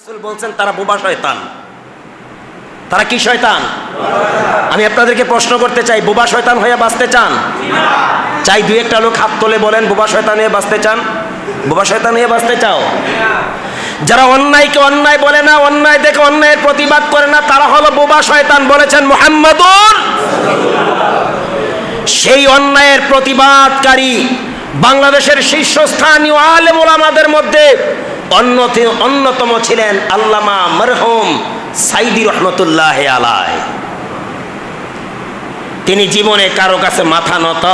রাসূল বলছেন তারা বোবা শয়তান। তারা কি শয়তান? আমি আপনাদেরকে প্রশ্ন করতে চাই, বোবা শয়তান হয়ে বাঁচতে চান? চাই দুই একটা লোক হাত তোলে বলেন, বোবা শয়তান হয়ে বাঁচতে চান? বোবা শয়তান হয়ে বাঁচতে চাও? যারা অন্যায়কে অন্যায় বলে না, অন্যায় দেখে অন্যায়ের প্রতিবাদ করে না, তারা হলো বোবা শয়তান, বলেছেন মুহাম্মাদুর। সেই অন্যায়ের প্রতিবাদকারী বাংলাদেশের শীর্ষস্থানীয় আলেম ওলামাদের মধ্যে অন্যতম ছিলেন আল্লামা মরহুম সাইদি রহমতুল্লাহ আলাইহি। তিনি জীবনে কারো কাছে মাথা নত,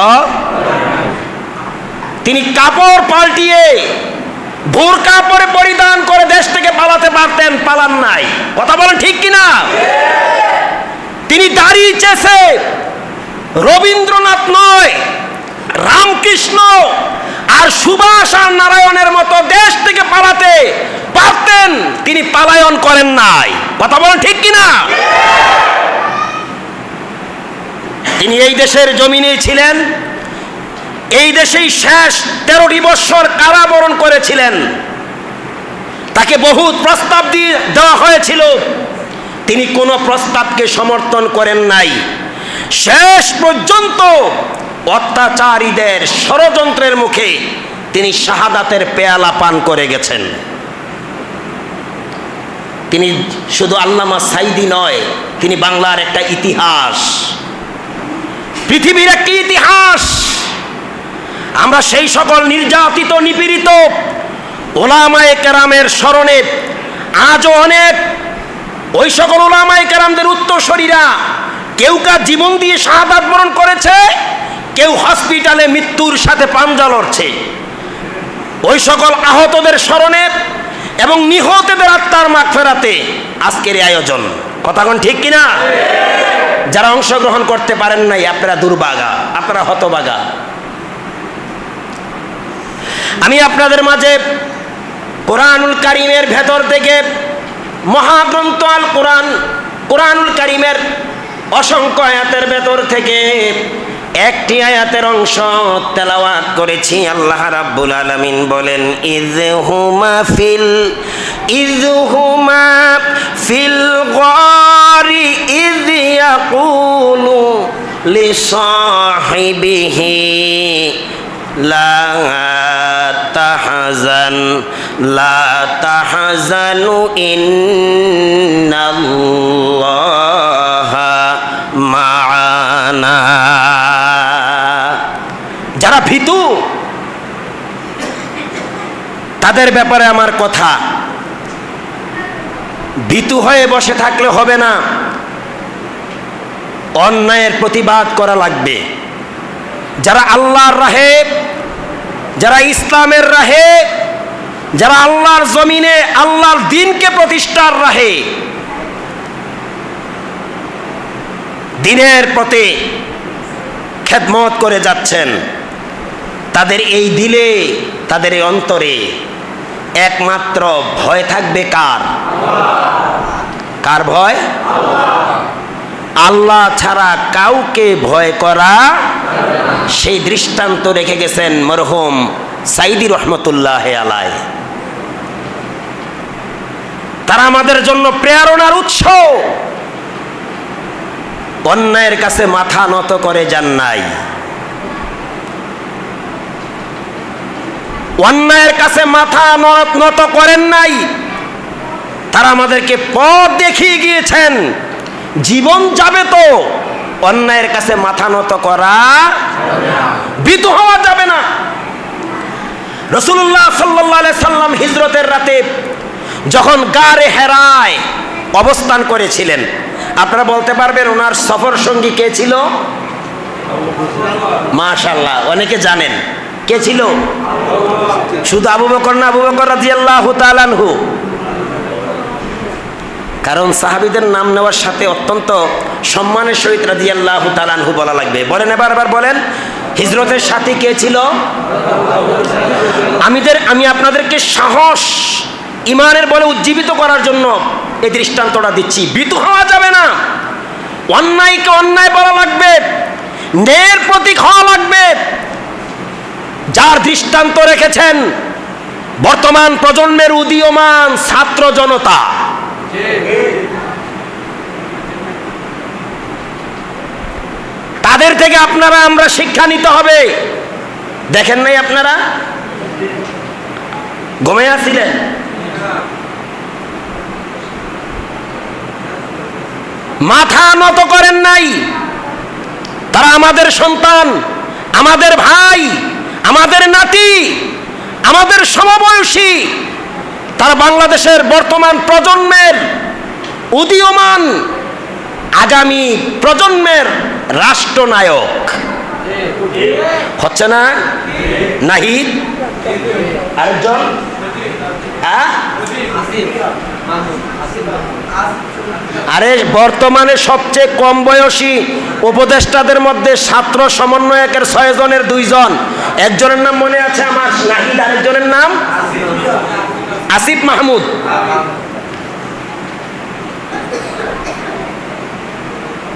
তিনি কাপড় পাল্টিয়ে বোরকা পরে পরিধান করে দেশ থেকে পালাতে পারতেন, পালান নাই। কথা বলেন ঠিক কিনা? তিনি দাড়ি চেষে রবীন্দ্রনাথ নয়, রামকৃষ্ণ আর সুভাষ আর নারায়ণের মতো দেশ থেকে পালাতে পারতেন, তিনি পালায়ন করেন নাই। কথা বলেন ঠিক কিনা? তিনি এই দেশের জমিনে ছিলেন, এই দেশেই শেষ 13টি বৎসর কারাবরণ করেছিলেন। তাকে বহুত প্রস্তাব দেওয়া হয়েছিল, তিনি কোনো প্রস্তাবকে সমর্থন করেন নাই। শেষ পর্যন্ত অত্যাচারীদের ষড়যন্ত্রের মুখে তিনি শাহাদাতের পেয়ালা পান করে গেছেন। তিনি শুধু আল্লামা সাইদি নয়, তিনি বাংলার একটা ইতিহাস, পৃথিবীর একটি ইতিহাস। আমরা সেই সকল নির্যাতিত নিপীড়িত ওলামায়ে কেরামের স্মরণে আজও অনেক ওই সকল ওলামায়ে কেরামদের উত্তরসূরিরা কেউ জীবন দিয়ে শাহাদাত বরণ করেছে, কেউ হসপিটালে মৃত্যুর সাথে পাঞ্জা লড়ছে। ওই সকল আহতদের স্মরণে এবং নিহতদের আত্মার মাগফিরাতে আজকের এই আয়োজন। কথা কোন ঠিক কিনা? যারা অংশগ্রহণ করতে পারেন নাই, আপনারা দুর্ভাগা, আপনারা হতভাগা। আমি আপনাদের মাঝে কোরআনুল কারীমের ভেতর থেকে মহাগ্রন্থ আল কোরআন, কোরআনুল কারীমের অসংখ্য আয়াতের ভেতর থেকে একটি আয়াতের অংশ তেলাওয়াত করেছি। আল্লাহ রাব্বুল আলামিন বলেন, ইযহুমা ফিল গারি ইয ইয়াকুলু লিসাহিবিহি লা তাহজানু ইন্নাল্লাহা মা'ানা। যারা ভীতু তাদের ব্যাপারে আমার কথা, ভীতু হয়ে বসে থাকলে হবে না, অন্যায়ের প্রতিবাদ করা লাগবে। যারা আল্লাহর রাহে, যারা ইসলামের রাহে, যারা আল্লাহর জমিনে আল্লাহর দ্বীনকে প্রতিষ্ঠার রাহে দ্বীনের পথে খেদমত করে যাচ্ছেন, তাদের এই দিলে, তাদের এই অন্তরে একমাত্র ভয় থাকবে কার? কার ভয়? আল্লাহ ছাড়া কাউকে ভয় করা। সেই দৃষ্টান্ত রেখে গেছেন মরহুম সাইদি রহমতুল্লাহ আলাইহি। তারা আমাদের জন্য প্রেরণার উৎস। অন্যায়ের কাছে মাথা নত করে যান নাই, অন্যায়ের কাছে মাথা নত করেন নাই। তারা আমাদেরকে পথ দেখিয়ে গিয়েছেন। জীবন যাবে তো অন্যায়ের কাছে মাথা নত করা, ভীতু হওয়া যাবে না। রাসূলুল্লাহ সাল্লাল্লাহু আলাইহি সাল্লাম হিজরতের রাতে যখন গারে হেরায় অবস্থান করেছিলেন, আপনারা বলতে পারবেন ওনার সফর সঙ্গী কে ছিল? মাশাআল্লাহ, অনেকে জানেন কে ছিল? শুধু আবু বকর না, আবু বকর রাদিয়াল্লাহু তাআলা আনহু। কারণ সাহাবীদের নাম নেওয়ার সাথে অত্যন্ত সম্মানের সহিত রাদিয়াল্লাহু তাআলা আনহু বলা লাগবে। বলেন, এবার বলেন, হিজরতের সাথী কে ছিল? আমি আপনাদেরকে সাহস, ইমানের বলে উজ্জীবিত করার জন্য এই দৃষ্টান্তটা দিচ্ছি। ভীতু হওয়া যাবে না, অন্যায়কে অন্যায় বলা লাগবে, ন্যায়ের প্রতীক হওয়া লাগবে। যার দৃষ্টান্ত রেখেছেন বর্তমান প্রজন্মের উদীয়মান ছাত্র জনতা, তাদের থেকে আমরা শিক্ষা নিতে হবে। দেখেন নাই আপনারা ঘুমিয়ে আসছিলেন? মাথা নত করেন নাই। তারা আমাদের সন্তান, আমাদের ভাই, আমাদের নাতি, আমাদের সমবয়সী। তারা বাংলাদেশের বর্তমান প্রজন্মের উদীয়মান আগামী প্রজন্মের রাষ্ট্রনায়ক হচ্ছে না? নাহিদ আরেকজন, আরে বর্তমানে সবচেয়ে কম বয়সী উপদেষ্টাদের মধ্যে ছাত্র সমন্বয়কের 6 জনের 2 জন, একজনের নাম মনে আছে আমার, নাহিদ, আরেকজনের নাম আসিফ মাহমুদ।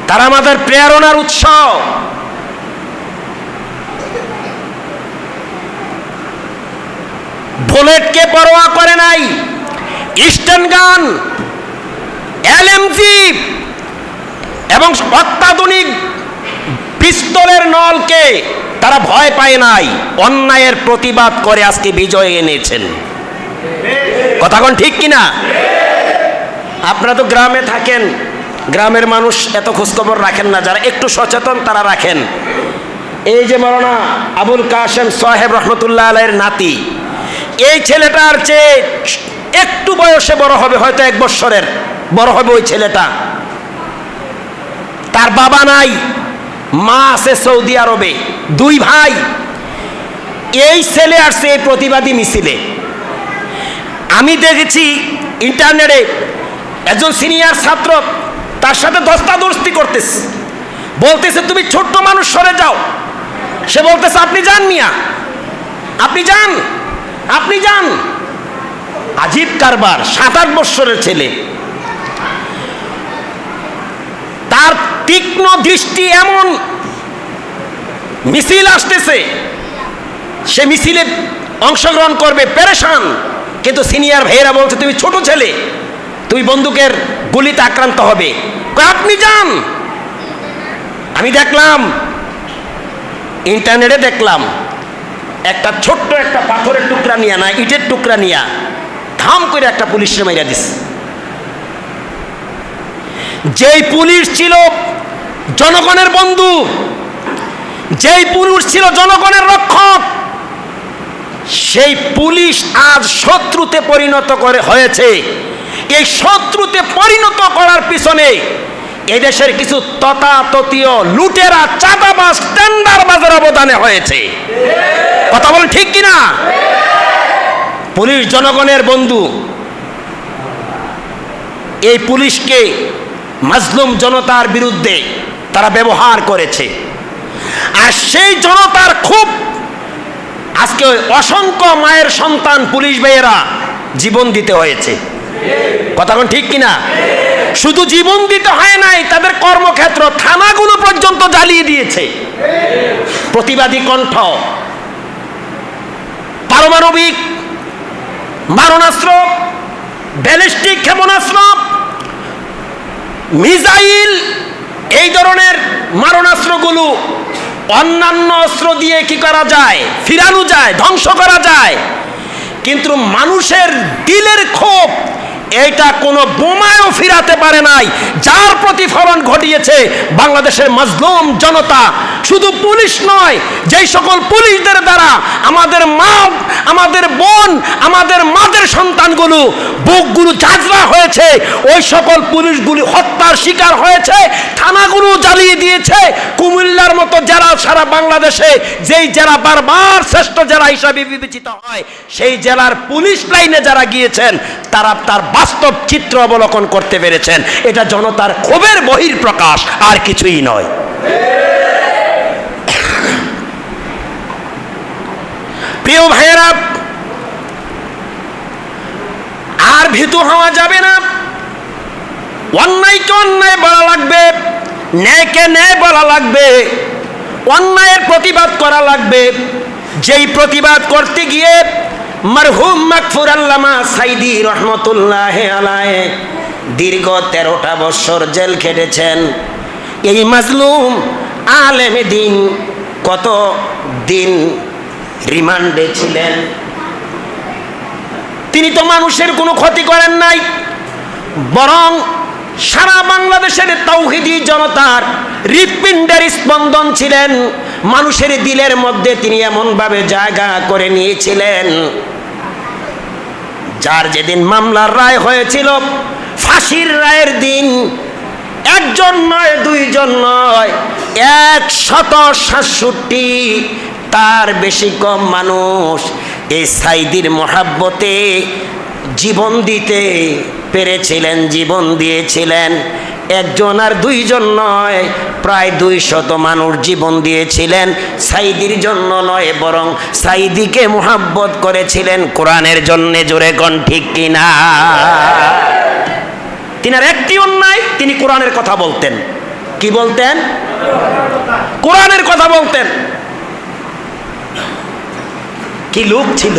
তারা আমাদের প্রেরণার উৎস। বুলেটকে পরোয়া করে নাই, স্টেন গান, এলএমজি এবং অত্যাধুনিক পিস্তলের নলকে তারা ভয় পায় নাই। অন্যায়ের প্রতিবাদ করে আজকে বিজয় এনেছেন। কথা কোন ঠিক কিনা? আপনারা তো গ্রামে থাকেন, গ্রামের মানুষ এত খোঁজখবর রাখেন না, যারা একটু সচেতন তারা রাখেন। এই যে মাওলানা আবুল কাশেম সাহেব রহমতুল্লাহ আলাইহির নাতি, এই ছেলেটার চেয়ে একটু বয়সে বড় হবে, হয়তো 1 বছরের বড় হবে ওই ছেলেটা। তার বাবা নাই, মা আছে সৌদি আরবে, 2 ভাই। এই ছেলে আসছে এই প্রতিবাদী মিছিলে। আমি দেখেছি ইন্টারনেটে একজন সিনিয়র ছাত্র তার সাথে ধস্তাধস্তি করতেছে, বলতেছে তুমি ছোট্ট মানুষ, সরে যাও। সে বলতেছে আপনি যান মিয়া, আপনি যান, আপনি যান। আজীব কারবার। 7-8 বছরের ছেলে, তার তীক্ষ্ণ দৃষ্টি এমন। মিছিল আসতেছে, সে মিছিলে অংশগ্রহণ করবে, পেরেশান। কিন্তু সিনিয়র ভাইয়েরা বলছে তুমি ছোট ছেলে, তুমি বন্দুকের গুলিতে আক্রান্ত হবে, আপনি যান। আমি দেখলাম, ইন্টারনেটে দেখলাম, একটা ছোট্ট একটা পাথরের টুকরা নিয়ে, না ইটের টুকরা নিয়ে ধাম করে একটা পুলিশে মাইরা দিছে। যেই পুলিশ ছিল জনগণের বন্ধু, যেই পুলিশ ছিল জনগণের রক্ষক, সেই পুলিশ আজ শত্রুতে পরিণত হয়েছে। এই শত্রুতে পরিণত করার পিছনে এদেশের কিছু তথাতথীয় লুটেরা, চাঁদাবাজ, টেন্ডারবাজের অবদানে হয়েছে। কথা বলেন ঠিক কিনা? পুলিশ জনগণের বন্ধু। এই পুলিশকে মাজলুম জনতার বিরুদ্ধে তারা ব্যবহার করেছে। আর সেই জনতার খুব আজকে অসংখ্য মায়ের সন্তান পুলিশ ভাইয়েরা জীবন দিতে হয়েছে। কথা কোন ঠিক কিনা? শুধু জীবন দিতে হয় নাই, তাদের কর্মক্ষেত্র, থানাগুলো পর্যন্ত জ্বালিয়ে দিয়েছে। প্রতিবাদী কণ্ঠ, পারমাণবিক মারণাস্ত্র, ব্যালিস্টিক ক্ষেপণাস্ত্র, মিসাইল, এই ধরনের মারণাস্ত্রগুলো অন্যান্য অস্ত্র দিয়ে কি করা যায়? ফিরানো যায়, ধ্বংস করা যায়। কিন্তু মানুষের দিলের ক্ষোভ, এইটা কোনো বোমায়ও ফিরাতে পারে নাই। যার প্রতিফলন ঘটিয়েছে বাংলাদেশের মাজলুম জনতা। শুধু পুলিশ নয়, যেই সকল পুলিশদের দ্বারা আমাদের মা, আমাদের বোন, আমাদের মাদের সন্তানগুলো বুকগুলো ঝাঁঝরা হয়েছে, ওই সকল পুলিশগুলি হত্যার শিকার হয়েছে। থানাগুলো জ্বালিয়ে দিয়েছে। কুমিল্লার মতো জেলা সারা বাংলাদেশে, যেই জেলা বারবার শ্রেষ্ঠ জেলা হিসাবে বিবেচিত হয়, সেই জেলার পুলিশ লাইনে যারা গিয়েছেন তারা তার বাস্তব চিত্র অবলোকন করতে পেরেছেন। এটা জনতার ক্ষোভের বহিঃপ্রকাশ, আর কিছুই নয়। প্রিয় ভাইয়েরা, আর ভীতু হওয়া যাবে না। অন্যায়কে অন্যায় বলা লাগবে, ন্যায়কে ন্যায় বলা লাগবে, অন্যায়ের প্রতিবাদ করা লাগবে। যেই প্রতিবাদ করতে গিয়ে মরহুম মাগফুর আল্লামা সাইদি রহমতুল্লাহ আলাইহি দীর্ঘ 13টা বছর জেল খেটেছেন। এই মাজলুম আলেমে দিন কত দিন রিমান্ডে ছিলেন। তিনি তো মানুষের কোনো ক্ষতি করেন নাই, বরং সারা বাংলাদেশের তাওহীদি জনতার হৃৎপিণ্ডের স্পন্দন ছিলেন। মানুষের দিলের মধ্যে তিনি এমনভাবে জায়গা করে নিয়েছিলেন, যার যেদিন মামলার রায় হয়েছিল, ফাঁসির রায়ের দিন, একজন নয়, দুইজন নয়, 167 তার বেশি কম মানুষ এই সাইদির মহাব্বতে জীবন দিতে পেরেছিলেন, জীবন দিয়েছিলেন। একজন আর দুইজন নয়, প্রায় 200 মানুষ জীবন দিয়েছিলেন। সাইদির জন্য নয়, বরং সাইদিকে মোহাব্বত করেছিলেন কোরআনের জন্যে। জোরে কোন ঠিক কিনা? তিনার একটি অন্যায়, তিনি কোরআনের কথা বলতেন। কি বলতেন? কোরআনের কথা বলতেন। কি লোক ছিল!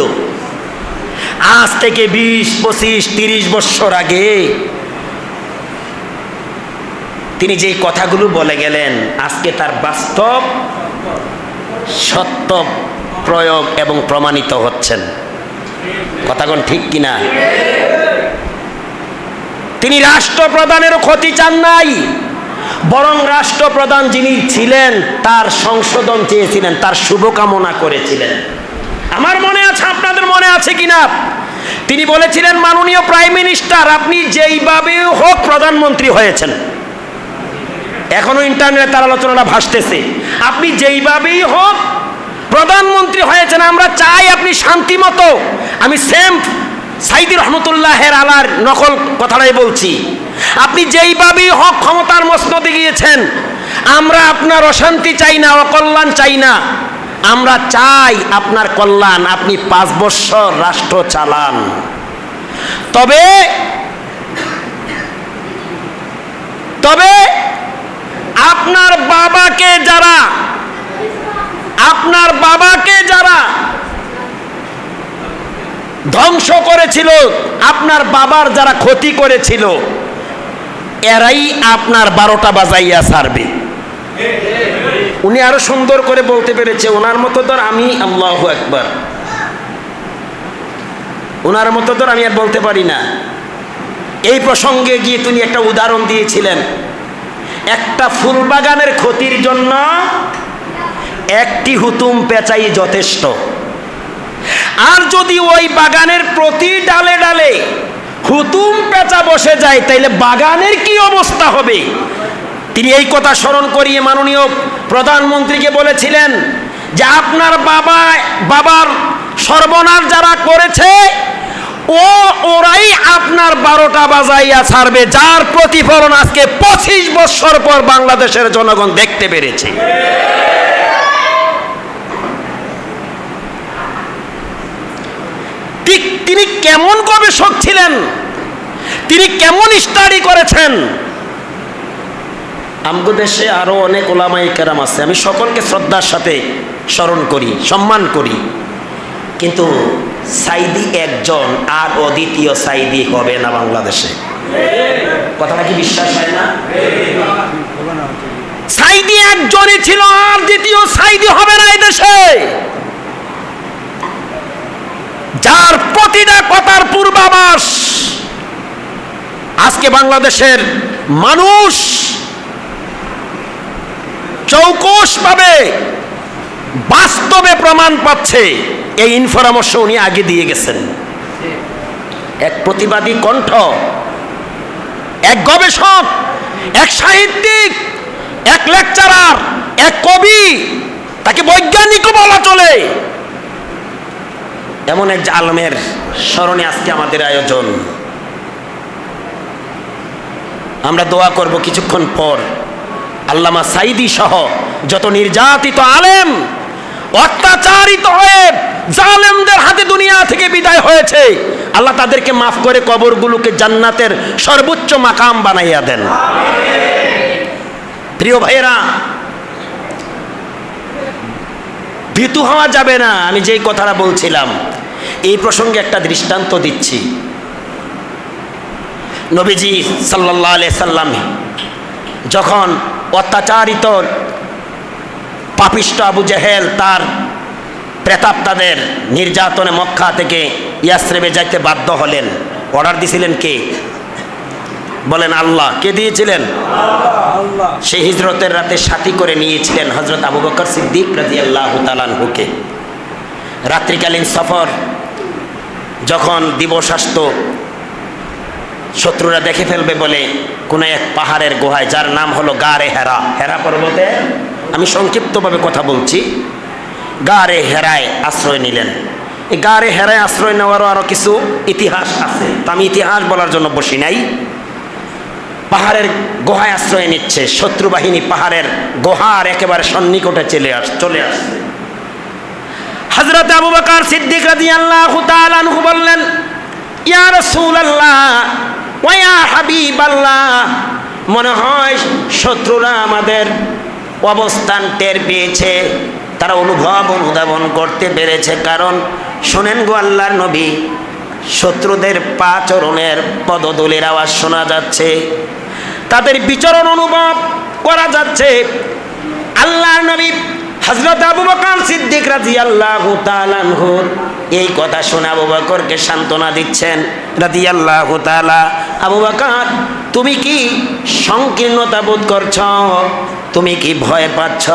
আজ থেকে 20, 25, 30 বছর আগে তিনি যে কথাগুলো বলে গেলেন, আজকে তার বাস্তব সত্য প্রয়োগ এবং প্রমাণিত হচ্ছেন। কথাগণ ঠিক কিনা? তিনি রাষ্ট্রপ্রধানেরও ক্ষতি চান নাই, বরং রাষ্ট্রপ্রধান যিনি ছিলেন তার সংশোধন চেয়েছিলেন, তার শুভকামনা করেছিলেন। আমার মনে আছে, আপনাদের মনে আছে কিনা, তিনি বলেছিলেন, মাননীয় প্রাইম মিনিস্টার, আপনি যেইভাবে হোক প্রধানমন্ত্রী হয়েছেন, এখনো ইন্টারনেটে তার আলোচনাটা ভাসতেছে, আপনি যেইভাবেই হোক প্রধানমন্ত্রী হয়েছেন, আমরা চাই আপনি শান্তি মতো, আমি সেম সাইদি রহমতুল্লাহের আলার নকল কথাটাই বলছি, আপনি যেইভাবেই হোক ক্ষমতার মসনদে গিয়েছেন, আমরা আপনার অশান্তি চাই না, অকল্যাণ চাই না, আমরা চাই আপনার কল্যাণ, আপনি 5 বছর রাষ্ট্র চালান। তবে আপনার বাবাকে যারা ধ্বংস করেছিল, আপনার বাবার যারা ক্ষতি করেছিল, এরাই আপনার 12টা বাজাইয়া ছাড়বে। উনি আরো সুন্দর করে বলতে পেরেছে, ওনার মতো ধর আমি, আল্লাহু আকবার, ওনার মতো ধর আমি আর বলতে পারি না। এই প্রসঙ্গে গিয়ে তিনি একটা উদাহরণ দিয়েছিলেন, একটা ফুল বাগানের ক্ষতির জন্য একটি হুতুম পেঁচাই যথেষ্ট, আর যদি ওই বাগানের প্রতি ডালে ডালে হুতুম পেঁচা বসে যায়, তাইলে বাগানের কি অবস্থা হবে? তিনি এই কথা স্মরণ করিয়ে মাননীয় প্রধানমন্ত্রীকে বলেছিলেন যে আপনার বাবার সর্বনাশ যারা করেছে, ওরাই আপনার 12টা বাজাইয়া ছাড়বে, যার প্রতিফলন আজকে 25 বছর পর বাংলাদেশের জনগণ দেখতে পেরেছে। ঠিক তিনি কেমন গবেষক ছিলেন, তিনি কেমন স্টাডি করেছেন। আমগো দেশে আরো অনেক ওলামায়ে কেরাম আছে, আমি সকলকে শ্রদ্ধার সাথে স্মরণ করি, সম্মান করি, কিন্তু সাইদি একজন, আর অদ্বিতীয় সাইদি হবে না বাংলাদেশে। কথাটা কি বিশ্বাস হয় না? সাইদি একজনই ছিল, আর দ্বিতীয় সাইদি হবে না এই দেশে। যার প্রতিটা কথার পূর্বাভাস আজকে বাংলাদেশের মানুষ চৌকসভাবে বাস্তবে প্রমাণ পাচ্ছে, এই ইনফরমেশন উনি আগে দিয়ে গেছেন। এক প্রতিবাদী কণ্ঠ, এক গবেষক, এক সাহিত্যিক, এক লেকচারার, এক কবি, তাকে বৈজ্ঞানিকও বলা চলে, এমন এক আলমের স্মরণে আজকে আমাদের আয়োজন। আমরা দোয়া করব কিছুক্ষণ পর আল্লামা সাইদি সহ যত নির্যাতিত আলেম, অত্যাচারিত হয়ে জালেমদের হাতে দুনিয়া থেকে বিদায় হয়েছে, আল্লাহ তাদেরকে মাফ করে কবরগুলোকে জান্নাতের সর্বোচ্চ মাকাম বানাইয়া দেন। প্রিয় ভাইয়েরা, ভীতু হওয়া যাবে না। আমি যেই কথাটা বলছিলাম, এই প্রসঙ্গে একটা দৃষ্টান্ত দিচ্ছি। নবীজি সাল্লাল্লাহু আলাইহি সাল্লাম যখন অত্যাচারিত পাপিষ্ট আবু জেহেল তার প্রেতাত্মাদের নির্যাতনে মক্কা থেকে ইয়াসরিবে যাইতে বাধ্য হলেন, অর্ডার দিয়েছিলেন কে? বলেন আল্লাহ। কে দিয়েছিলেন? আল্লাহ। সেই হিজরতের রাতে সাথী করে নিয়েছিলেন হযরত আবু বকর সিদ্দিক রাদিয়াল্লাহু তাআলা আনহুকে। রাত্রিকালীন সফর, যখন দিবস আসতো, শত্রুরা দেখে ফেলবে বলে কোন এক পাহাড়ের গুহায়, যার নাম হলো গারে হেরা, হেরা পর্বতে, আমি সংক্ষিপ্তভাবে কথা বলছি, গারে হেরায় আশ্রয় নিলেন। এই গারে হেরায় আশ্রয় নেওয়ারও আরো কিছু ইতিহাস আছে, তো আমি ইতিহাস বলার জন্য বসি নাই। পাহাড়ের গুহায় আশ্রয় নিচ্ছে, শত্রু বাহিনী পাহাড়ের গুহার একেবারে সন্নিকটে চলে আসছে। হযরত আবু বকর সিদ্দিক রাদিয়াল্লাহু তাআলা আনহু বললেন, ইয়া রাসূলুল্লাহ ওয়া ইয়া হাবিবাল্লাহ, মনে হয় শত্রুরা আমাদের অবস্থান টের পেয়েছে, তারা অনুধাবন করতে পেরেছে। কারণ শোনেন গো আল্লাহর নবী, শত্রুদের পা চরণের পদধূলির আওয়াজ শোনা যাচ্ছে, তাদের বিচরণ অনুভব করা যাচ্ছে। আল্লাহর নবী হযরত আবু বকর সিদ্দিক রাদিয়াল্লাহু তাআলা আনহু এই কথা শুনে আবু বকরকে সান্ত্বনা দিচ্ছেন রাদিয়াল্লাহু তাআলা। আবু বকর, তুমি কি সংকীর্ণতা বোধ করছ? তুমি কি ভয় পাচ্ছ?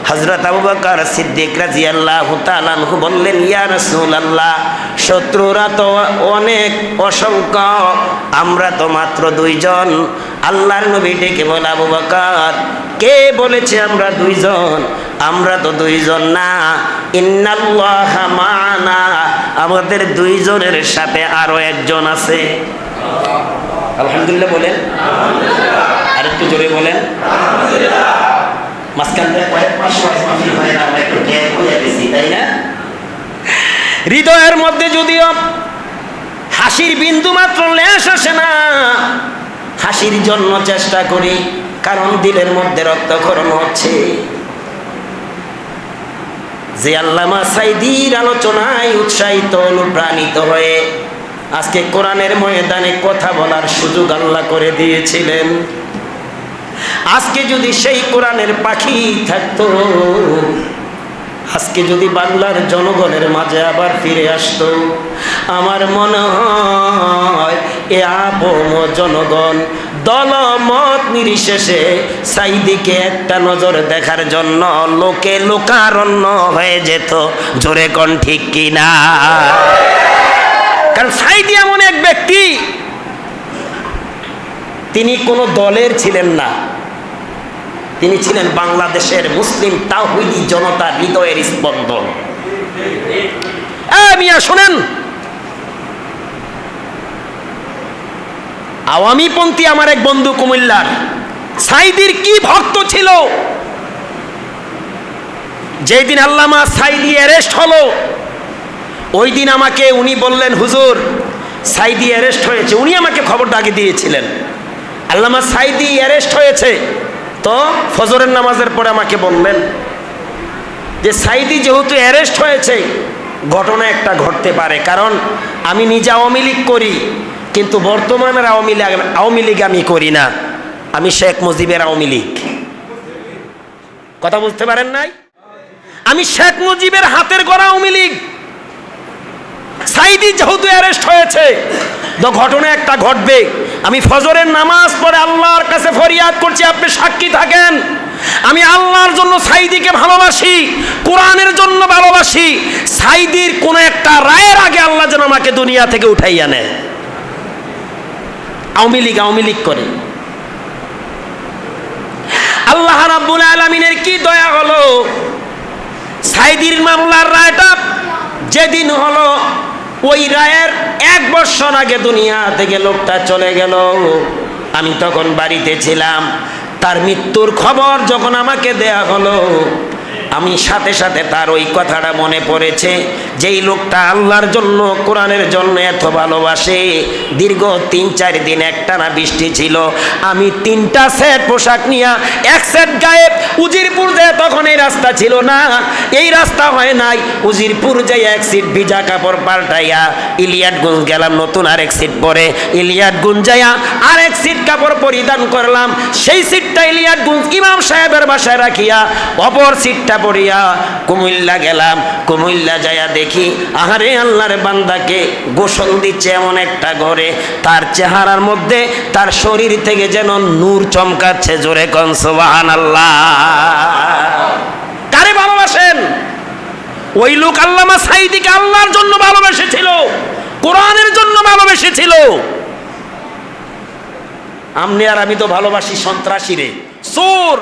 হযরত আবু বকর সিদ্দিক রাদিয়াল্লাহু তাআলা আনহু বললেন, ইয়া রাসূলুল্লাহ, শত্রুরা তো অনেক, অসংখ্য, আমরা তো মাত্র দুইজন। আল্লাহর নবী ডেকে বলে, আবু বকর, কে বলেছে আমরা দুইজন? আমরা তো দুইজন না, ইন্নাল্লাহা মা'ানা, আমাদের দুইজনের সাথে আরো একজন আছে। আলহামদুলিল্লাহ বলেন, আর একটু জোরে বলেন। হৃদয়ের মধ্যে যদিও হাসির বিন্দু মাত্র লেশ আসে না, হাসির জন্য চেষ্টা করি, কারণ দিলের মধ্যে রক্তক্ষরণ হচ্ছে। যে আল্লামা সাইদির আলোচনায় উৎসাহিত, অনুপ্রাণিত হয়ে আজকে কোরআনের ময়দানে কথা বলার সুযোগ আল্লাহ করে দিয়েছিলেন, আজকে যদি সেই কোরআনের পাখি থাকতো, আজকে যদি বাংলার জনগণের মাঝে আবার ফিরে আসতো, আমার মনে হয় এ আপন জনগণ দলমত নির্বিশেষে সাইদিকে একটা নজর দেখার জন্য লোকে লোকারণ্য হয়ে যেত। জোরে কোন ঠিক কিনা? কারণ সাইদি এমন এক ব্যক্তি, তিনি কোনো দলের ছিলেন না, তিনি ছিলেন বাংলাদেশের মুসলিম তাওহীদি জনতার হৃদয়ের স্পন্দন। মিয়া শোনেন, আওয়ামীপন্থী আমার এক বন্ধু কুমিল্লার, সাইদির কি ভক্ত ছিল। যেদিন আল্লামা সাইদি অ্যারেস্ট হলো, ওই দিন আমাকে উনি বললেন, হুজুর সাইদি অ্যারেস্ট হয়েছে। উনি আমাকে খবরটা আগে দিয়েছিলেন, আল্লামা সাইদি অ্যারেস্ট হয়েছে। তো ফজরের নামাজের পরে আমাকে বললেন যে সাইদি যেহেতু অ্যারেস্ট হয়েছে, ঘটনা একটা ঘটতে পারে। কারণ আমি নিজে আওয়ামী লীগ করি, কিন্তু বর্তমানের আওয়ামী লীগ আমি করি না, আমি শেখ মুজিবের আওয়ামী লীগ। কথা বুঝতে পারেন নাই? আমি শেখ মুজিবের হাতের গড়া আওয়ামী লীগ। সাইদি যেহেতু অ্যারেস্ট হয়েছে, তো ঘটনা একটা ঘটবে। আমি ফজরের নামাজ পড়ে আল্লাহর কাছে ফরিয়াদ করছি, আপনি সাক্ষী থাকেন, আমি আল্লাহর জন্য সাইদিকে ভালোবাসি, কোরআনের জন্য ভালোবাসি। সাইদির কোন একটা রায়ের আগে আল্লাহ যেন আমাকে দুনিয়া থেকে উঠাইয়া নেয়। আওয়ামী লীগ করে। আল্লাহ রাব্বুল আলামিনের কি দয়া হলো, সাইদির মামলার রায়টা যেদিন হলো, ওই রায়ের 1 বছর আগে দুনিয়া থেকে লোকটা চলে গেল। আমি তখন বাড়িতে ছিলাম। তার মৃত্যুর খবর যখন আমাকে দেয়া হলো, আমি সাথে সাথে তার ওই কথাটা মনে পড়েছে, যেই লোকটা আল্লাহর জন্য, কোরআনের জন্য এত ভালোবাসে। দীর্ঘ 3-4 দিন একটানা বৃষ্টি ছিল, আমি 3টা সেট পোশাক নিয়ে, এক সেট গায়ে উজিরপুর যায় তখন এই রাস্তা ছিল না, এই রাস্তা হয় নাই। উজিরপুর যাই এক সিট ভিজা কাপড় পাল্টাইয়া ইলিয়াটগঞ্জ গেলাম, নতুন আরেক সিট পরে ইলিয়াটগঞ্জ যাইয়া আরেক সিট কাপড় পরিধান করলাম। সেই সিটটা ইলিয়াটগঞ্জ ইমাম সাহেবের বাসায় রাখিয়া অপর সিটটা পরিয়া কুমিল্লা গেলাম। কুমিল্লা যাইয়া দেখি আহারে আল্লাহর বান্দাকে গোসল দিচ্ছে এমন একটা ঘরে, তার চেহারার মধ্যে তার শরীর থেকে যেন নূর চমকাচ্ছে। জোরে কোন সুবহানাল্লাহ। কারে ভালোবাসেন? ওই লোক আল্লামা সাঈদীকে আল্লাহর জন্য ভালোবেসেছিল, কোরআনের জন্য ভালোবেসেছিল। আপনি আর আমি তো ভালোবাসি সন্ত্রাসীরে, চোর।